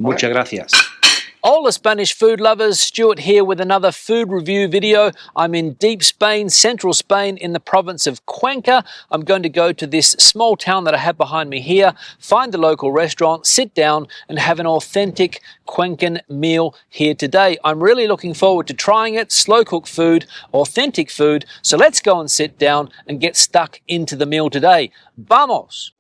Muchas gracias. Hola Spanish food lovers, Stuart here with another food review video. I'm in deep Spain, central Spain, in the province of Cuenca. I'm going to go to this small town that I have behind me here, find the local restaurant, sit down and have an authentic Cuencan meal here today. I'm really looking forward to trying it. Slow cooked food, authentic food. So let's go and sit down and get stuck into the meal today. Vamos!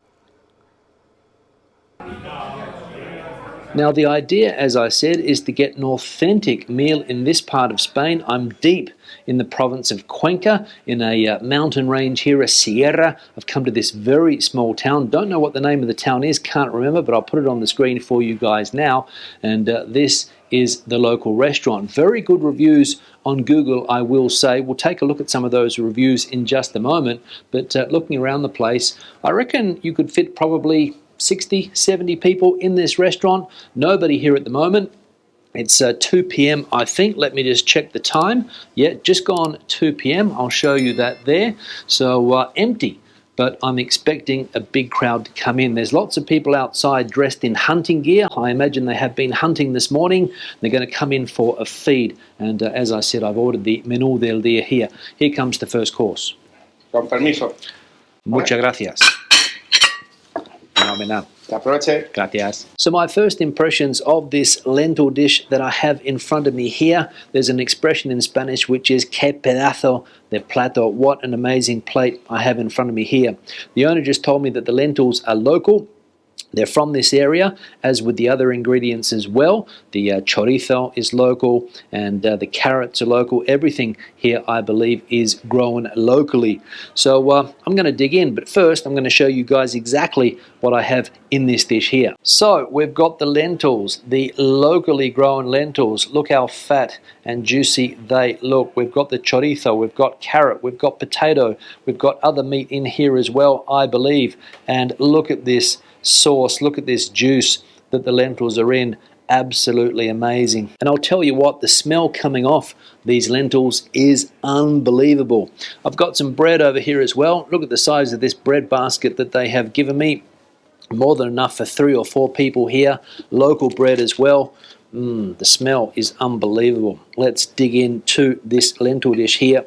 Now the idea, as I said, is to get an authentic meal in this part of Spain. I'm deep in the province of Cuenca, in a mountain range here, a sierra. I've come to this very small town. Don't know what the name of the town is, can't remember, but I'll put it on the screen for you guys now. And this is the local restaurant. Very good reviews on Google, I will say. We'll take a look at some of those reviews in just a moment. But looking around the place, I reckon you could fit probably 60, 70 people in this restaurant. Nobody here at the moment. It's 2 p.m. I think. Let me just check the time. Yeah, just gone 2 p.m. I'll show you that there. So empty, but I'm expecting a big crowd to come in. There's lots of people outside dressed in hunting gear. I imagine they have been hunting this morning. They're going to come in for a feed. And as I said, I've ordered the menú del día here. Here comes the first course. Con permiso. Muchas gracias. Gracias. So my first impressions of this lentil dish that I have in front of me here, there's an expression in Spanish which is "qué pedazo de plato." What an amazing plate I have in front of me here. The owner just told me that the lentils are local. They're from this area, as with the other ingredients as well. The chorizo is local, and the carrots are local. Everything here, I believe, is grown locally. So I'm going to dig in, but first I'm going to show you guys exactly what I have in this dish here. So we've got the lentils, the locally grown lentils. Look how fat and juicy they look. We've got the chorizo, we've got carrot, we've got potato, we've got other meat in here as well, I believe. And look at this sauce, look at this juice that the lentils are in. Absolutely amazing. And I'll tell you what, the smell coming off these lentils is unbelievable. I've got some bread over here as well. Look at the size of this bread basket that they have given me. More than enough for 3 or 4 people here. Local bread as well. The smell is unbelievable. Let's dig into this lentil dish here.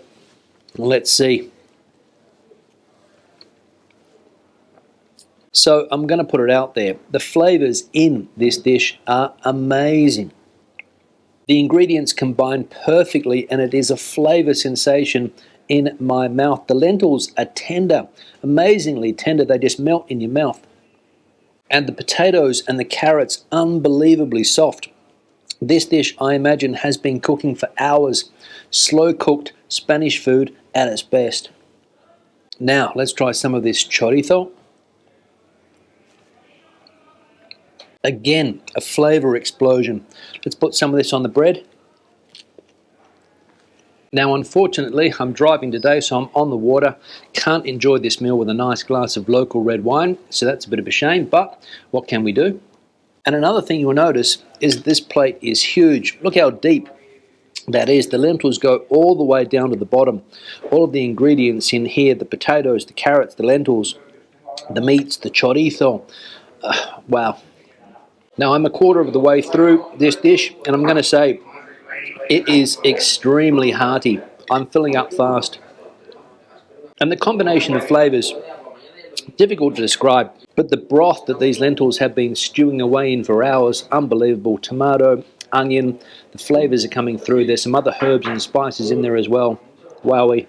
Let's see. So I'm going to put it out there. The flavors in this dish are amazing. The ingredients combine perfectly and it is a flavor sensation in my mouth. The lentils are tender, amazingly tender. They just melt in your mouth. And the potatoes and the carrots unbelievably soft. This dish, I imagine, has been cooking for hours. Slow cooked Spanish food at its best. Now let's try some of this chorizo. Again, a flavor explosion. Let's put some of this on the bread. Now, unfortunately, I'm driving today, so I'm on the water. Can't enjoy this meal with a nice glass of local red wine, so that's a bit of a shame, but what can we do? And another thing you'll notice is this plate is huge. Look how deep that is. The lentils go all the way down to the bottom. All of the ingredients in here, the potatoes, the carrots, the lentils, the meats, the chorizo. Wow. Now I'm a quarter of the way through this dish and I'm going to say it is extremely hearty. I'm filling up fast. And the combination of flavors, difficult to describe, but the broth that these lentils have been stewing away in for hours, unbelievable. Tomato, onion, the flavors are coming through. There's some other herbs and spices in there as well. Wowee.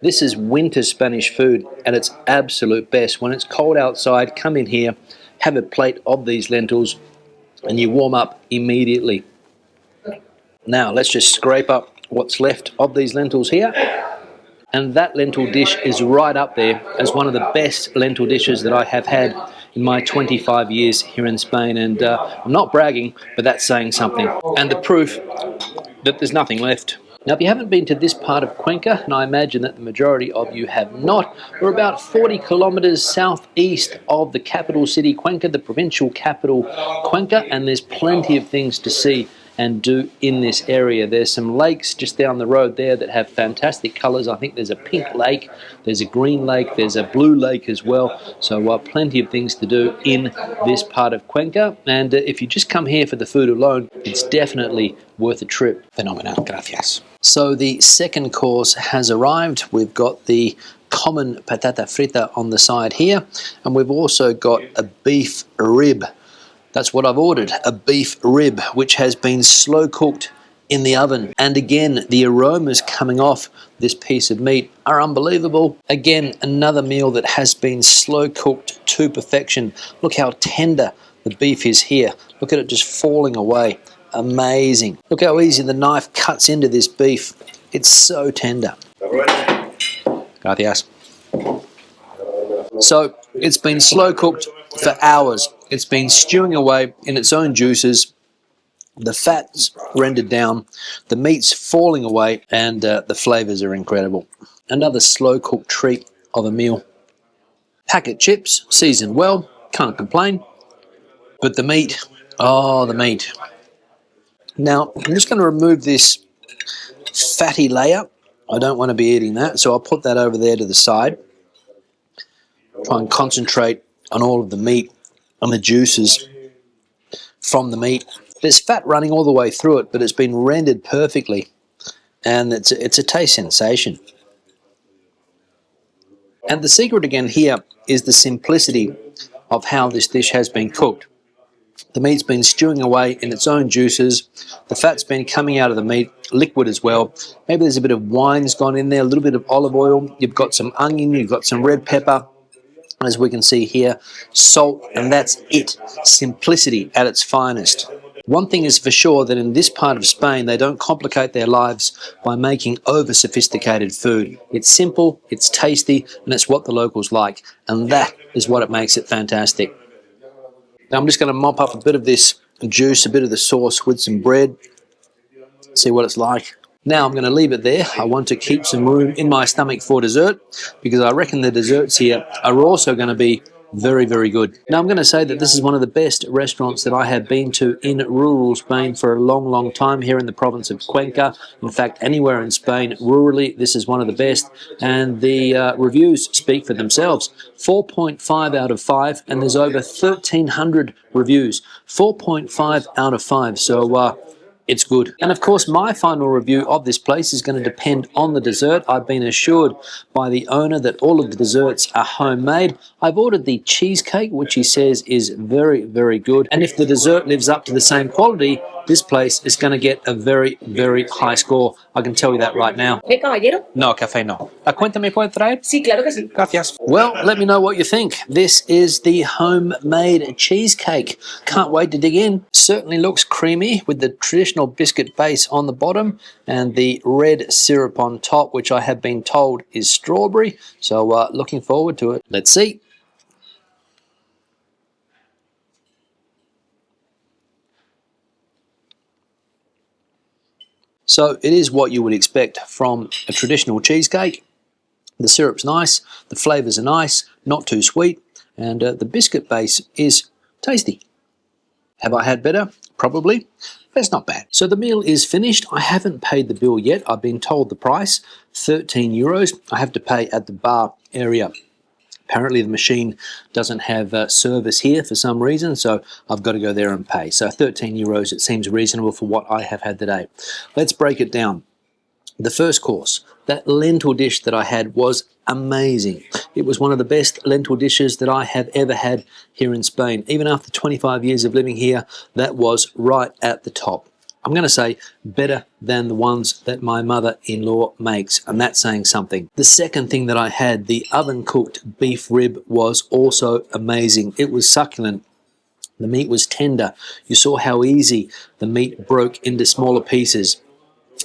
This is winter Spanish food at its absolute best. When it's cold outside, come in here, have a plate of these lentils, and you warm up immediately. Now, let's just scrape up what's left of these lentils here. And that lentil dish is right up there as one of the best lentil dishes that I have had in my 25 years here in Spain. And I'm not bragging, but that's saying something. And the proof that there's nothing left. Now, if you haven't been to this part of Cuenca, and I imagine that the majority of you have not, we're about 40 kilometers southeast of the capital city, Cuenca, the provincial capital, Cuenca, and there's plenty of things to see and do in this area. There's some lakes just down the road there that have fantastic colours. I think there's a pink lake, there's a green lake, there's a blue lake as well. So plenty of things to do in this part of Cuenca. And if you just come here for the food alone, it's definitely worth a trip. Fenomenal, gracias. So the second course has arrived. We've got the common patata frita on the side here, and we've also got a beef rib. That's what I've ordered, a beef rib, which has been slow cooked in the oven. And again, the aromas coming off this piece of meat are unbelievable. Again, another meal that has been slow cooked to perfection. Look how tender the beef is here. Look at it just falling away. Amazing. Look how easy the knife cuts into this beef. It's so tender. Gracias. So it's been slow cooked for hours. It's been stewing away in its own juices. The fat's rendered down, the meat's falling away, and the flavours are incredible. Another slow cooked treat of a meal. Packet chips, seasoned well, can't complain. But the meat, oh, the meat. Now, I'm just going to remove this fatty layer. I don't want to be eating that, so I'll put that over there to the side. Try and concentrate on all of the meat and the juices from the meat. There's fat running all the way through it, but it's been rendered perfectly, and it's a taste sensation. And the secret again here is the simplicity of how this dish has been cooked. The meat's been stewing away in its own juices. The fat's been coming out of the meat, liquid as well. Maybe there's a bit of wine's gone in there, a little bit of olive oil. You've got some onion, you've got some red pepper. As we can see here, salt, and that's it. Simplicity at its finest. One thing is for sure, that in this part of Spain, they don't complicate their lives by making over-sophisticated food. It's simple, it's tasty, and it's what the locals like. And that is what it makes it fantastic. Now I'm just going to mop up a bit of this juice, a bit of the sauce with some bread. See what it's like. Now I'm going to leave it there. I want to keep some room in my stomach for dessert, because I reckon the desserts here are also going to be very, very good. Now I'm going to say that this is one of the best restaurants that I have been to in rural Spain for a long, long time here in the province of Cuenca. In fact, anywhere in Spain, rurally, this is one of the best. And the reviews speak for themselves. 4.5 out of 5, and there's over 1,300 reviews. 4.5 out of 5. So, it's good. And of course, my final review of this place is going to depend on the dessert. I've been assured by the owner that all of the desserts are homemade. I've ordered the cheesecake, which he says is very, very good. And if the dessert lives up to the same quality, this place is going to get a very, very high score. I can tell you that right now. ¿Café, caballero? No, café no. ¿La cuenta me puede traer? Sí, claro que sí. Gracias. Well, let me know what you think. This is the homemade cheesecake. Can't wait to dig in. Certainly looks creamy with the traditional biscuit base on the bottom and the red syrup on top, which I have been told is strawberry. So looking forward to it. Let's see. So it is what you would expect from a traditional cheesecake. The syrup's nice, the flavours are nice, not too sweet, and the biscuit base is tasty. Have I had better? Probably. But it's not bad. So the meal is finished. I haven't paid the bill yet. I've been told the price, 13 euros. I have to pay at the bar area. Apparently the machine doesn't have service here for some reason, so I've got to go there and pay. So 13 euros, it seems reasonable for what I have had today. Let's break it down. The first course, that lentil dish that I had was amazing. It was one of the best lentil dishes that I have ever had here in Spain. Even after 25 years of living here, that was right at the top. I'm going to say better than the ones that my mother-in-law makes, and that's saying something. The second thing that I had, the oven-cooked beef rib, was also amazing. It was succulent. The meat was tender. You saw how easy the meat broke into smaller pieces.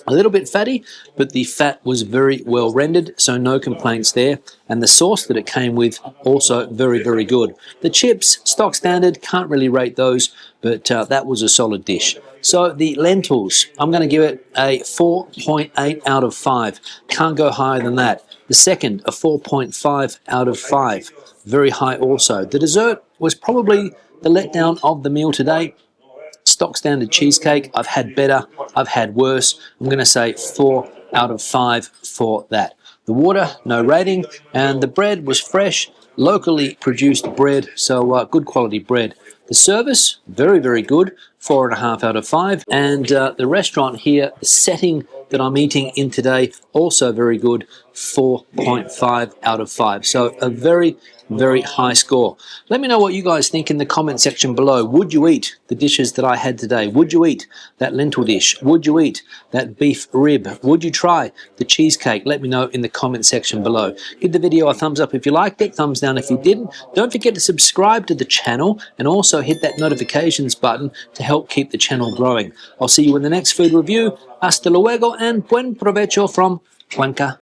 A little bit fatty, but the fat was very well rendered, so no complaints there. And the sauce that it came with, also very, very good. The chips, stock standard, can't really rate those, but that was a solid dish. So the lentils, I'm going to give it a 4.8 out of 5. Can't go higher than that. The second, a 4.5 out of 5. Very high also. The dessert was probably the letdown of the meal today. Stock standard cheesecake, I've had better, I've had worse. I'm going to say 4 out of 5 for that. The water, no rating, and the bread was fresh, locally produced bread, so good quality bread. The service, very, very good, 4.5 out of 5, and the restaurant here, the setting that I'm eating in today, also very good, 4.5 out of 5. So a very, very high score. Let me know what you guys think in the comment section below. Would you eat the dishes that I had today? Would you eat that lentil dish? Would you eat that beef rib? Would you try the cheesecake? Let me know in the comment section below. Give the video a thumbs up if you liked it, thumbs down if you didn't. Don't forget to subscribe to the channel and also hit that notifications button to help keep the channel growing. I'll see you in the next food review. Hasta luego and buen provecho from Cuenca,